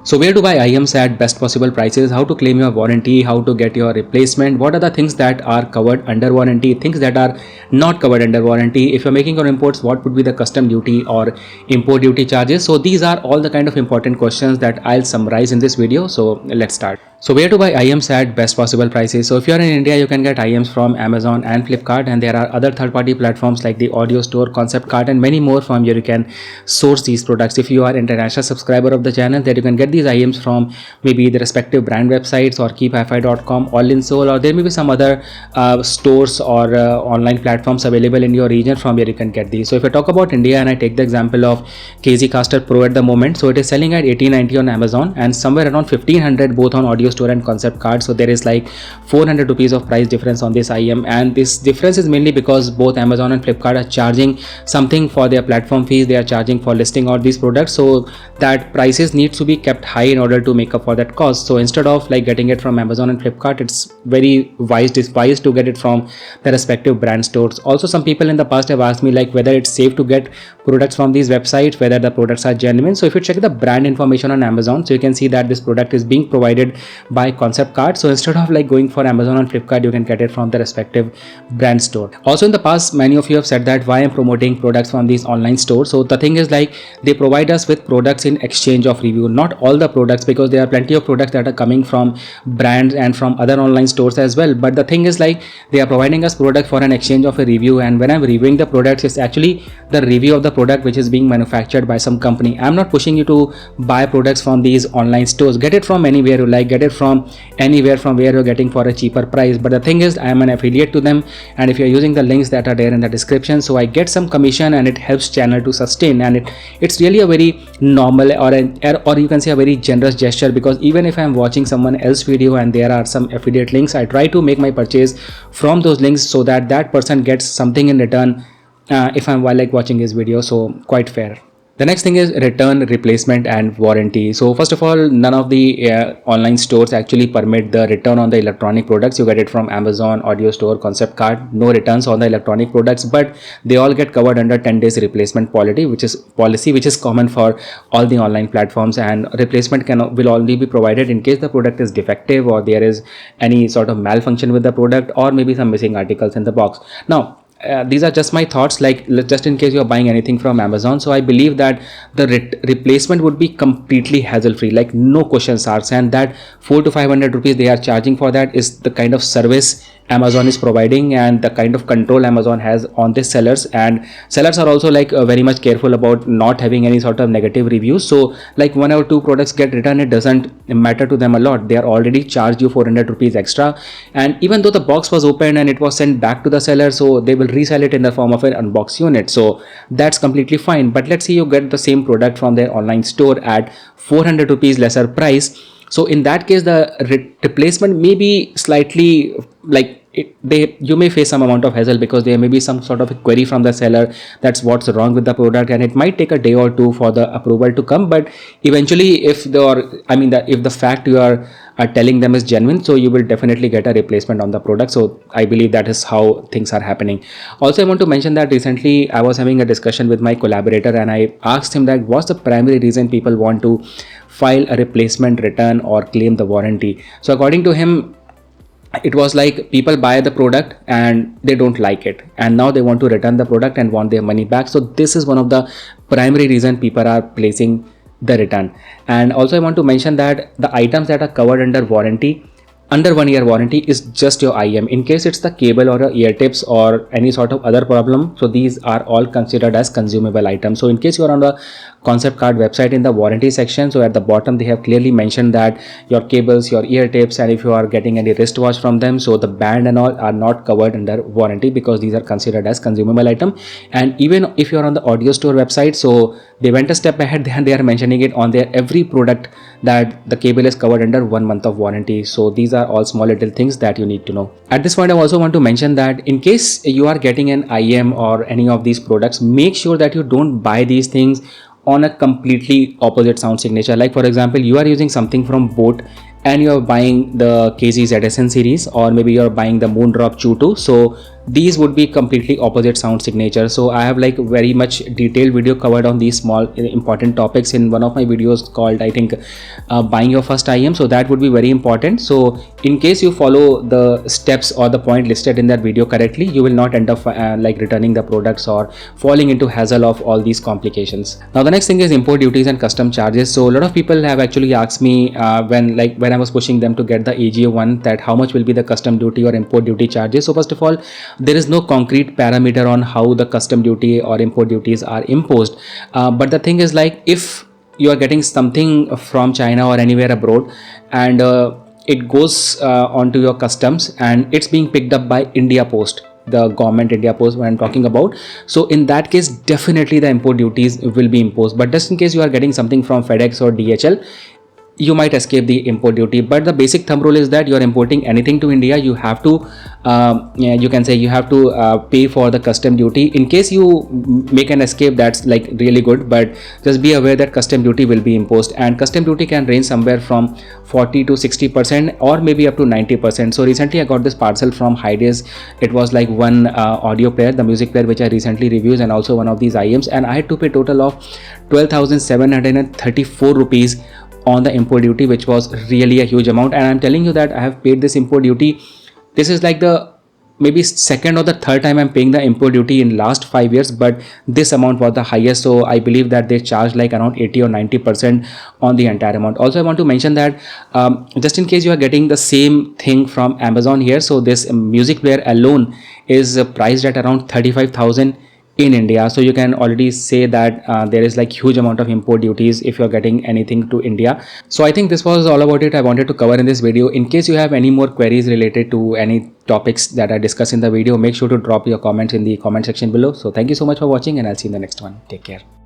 So where to buy IEMs at best possible prices, how to claim your warranty, how to get your replacement, what are the things that are covered under warranty, things that are not covered under warranty. If you're making your imports, what would be the custom duty or import duty charges? So these are all the kind of important questions that I'll summarize in this video. So let's start. So where to buy IEMs at best possible prices? So if you're in India, you can get IEMs from Amazon and Flipkart, and there are other third-party platforms like the Audio Store, Concept Cart, and many more from where you can source these products. If you are international subscriber of the channel, that you can get these IEMs from maybe the respective brand websites or keephifi.com or Linsol, or there may be some other stores or online platforms available in your region from where you can get these. So if I talk about India and I take the example of KZ Caster Pro at the moment, so it is selling at 1890 on Amazon and somewhere around 1500 both on Audio Store and Concept Card. So there is like 400 rupees of price difference on this IEM, and this difference is mainly because both Amazon and Flipkart are charging something for their platform fees. They are charging for listing all these products, so that prices need to be kept high in order to make up for that cost. So instead of like getting it from Amazon and Flipkart, it's very wise to get it from the respective brand stores. Also, some people in the past have asked me like whether it's safe to get products from these websites, whether the products are genuine. So if you check the brand information on Amazon, so you can see that this product is being provided by Concept Card. So instead of like going for Amazon and Flipkart, you can get it from the respective brand store. Also in the past, many of you have said that why I'm promoting products from these online stores. So the thing is like they provide us with products in exchange of review. Not all the products, because there are plenty of products that are coming from brands and from other online stores as well. But the thing is like they are providing us product for an exchange of a review, and when I'm reviewing the products, it's actually the review of the product which is being manufactured by some company. I'm not pushing you to buy products from these online stores. Get it from anywhere you like, get it from anywhere from where you're getting for a cheaper price. But the thing is, I am an affiliate to them, and if you're using the links that are there in the description, so I get some commission and it helps channel to sustain, and it's really a very normal or you can say a very generous gesture, because even if I'm watching someone else video and there are some affiliate links, I try to make my purchase from those links so that that person gets something in return if I'm like watching his video. So quite fair. The next thing is return, replacement and warranty. So first of all, none of the online stores actually permit the return on the electronic products. You get it from Amazon, Audio Store, Concept Card, no returns on the electronic products, but they all get covered under 10 days replacement policy, which is common for all the online platforms, and replacement will only be provided in case the product is defective or there is any sort of malfunction with the product or maybe some missing articles in the box. Now, these are just my thoughts, like just in case you're buying anything from Amazon. So I believe that the replacement would be completely hassle free, like no questions asked, and that 400 to 500 rupees they are charging for that is the kind of service Amazon is providing and the kind of control Amazon has on the sellers. And sellers are also like very much careful about not having any sort of negative reviews. So like 1 or 2 products get returned, it doesn't matter to them a lot. They are already charged you 400 rupees extra, and even though the box was opened and it was sent back to the seller, so they will resell it in the form of an unboxed unit. So that's completely fine. But let's say you get the same product from their online store at 400 rupees lesser price. So in that case, the replacement may be slightly like you may face some amount of hassle, because there may be some sort of a query from the seller that's what's wrong with the product, and it might take a day or two for the approval to come. But eventually, if the fact you are telling them is genuine, so you will definitely get a replacement on the product. So I believe that is how things are happening. Also, I want to mention that recently I was having a discussion with my collaborator, and I asked him that what's the primary reason people want to file a replacement, return or claim the warranty. So according to him, it was like people buy the product and they don't like it, and now they want to return the product and want their money back. So this is one of the primary reason people are placing the return. And also I want to mention that the items that are covered under warranty, under 1 year warranty, is just your IEM. In case it's the cable or a ear tips or any sort of other problem, so these are all considered as consumable items. So in case you are on the Concept Card website in the warranty section, so at the bottom they have clearly mentioned that your cables, your ear tips, and if you are getting any wristwatch from them, so the band and all are not covered under warranty, because these are considered as consumable item. And even if you are on the Audio Store website, so they went a step ahead and they are mentioning it on their every product that the cable is covered under 1 month of warranty. So these are all small little things that you need to know. At this point, I also want to mention that in case you are getting an IEM or any of these products, make sure that you don't buy these things on a completely opposite sound signature. Like for example, you are using something from Boat and you're buying the KZ ZSN series, or maybe you're buying the Moondrop Chew 2. So these would be completely opposite sound signature. So I have like very much detailed video covered on these small important topics in one of my videos called, I think, buying your first IEM. So that would be very important. So in case you follow the steps or the point listed in that video correctly, you will not end up like returning the products or falling into hassle of all these complications. Now the next thing is import duties and custom charges. So a lot of people have actually asked me when I was pushing them to get the AGO one, that how much will be the custom duty or import duty charges. So first of all, there is no concrete parameter on how the custom duty or import duties are imposed, but the thing is, like, if you are getting something from China or anywhere abroad and it goes onto your customs and it's being picked up by India Post, the government India Post when I'm talking about, so in that case definitely the import duties will be imposed. But just in case you are getting something from FedEx or DHL, you might escape the import duty. But the basic thumb rule is that you are importing anything to India, you have to you can say you have to pay for the custom duty. In case you make an escape, that's like really good, but just be aware that custom duty will be imposed, and custom duty can range somewhere from 40 to 60% or maybe up to 90%. So recently I got this parcel from Hides. It was like one audio player, the music player, which I recently reviewed, and also one of these IEMs, and I had to pay total of 12,734 rupees on the import duty, which was really a huge amount. And I'm telling you that I have paid this import duty. This is like the maybe second or the third time I'm paying the import duty in last 5 years, but this amount was the highest. So I believe that they charge like around 80 or 90% on the entire amount. Also, I want to mention that just in case you are getting the same thing from Amazon here, so this music player alone is priced at around 35,000 in India. So you can already say that there is like huge amount of import duties if you're getting anything to India. So I think this was all about it I wanted to cover in this video. In case you have any more queries related to any topics that I discussed in the video, make sure to drop your comments in the comment section below. So thank you so much for watching, and I'll see you in the next one. Take care.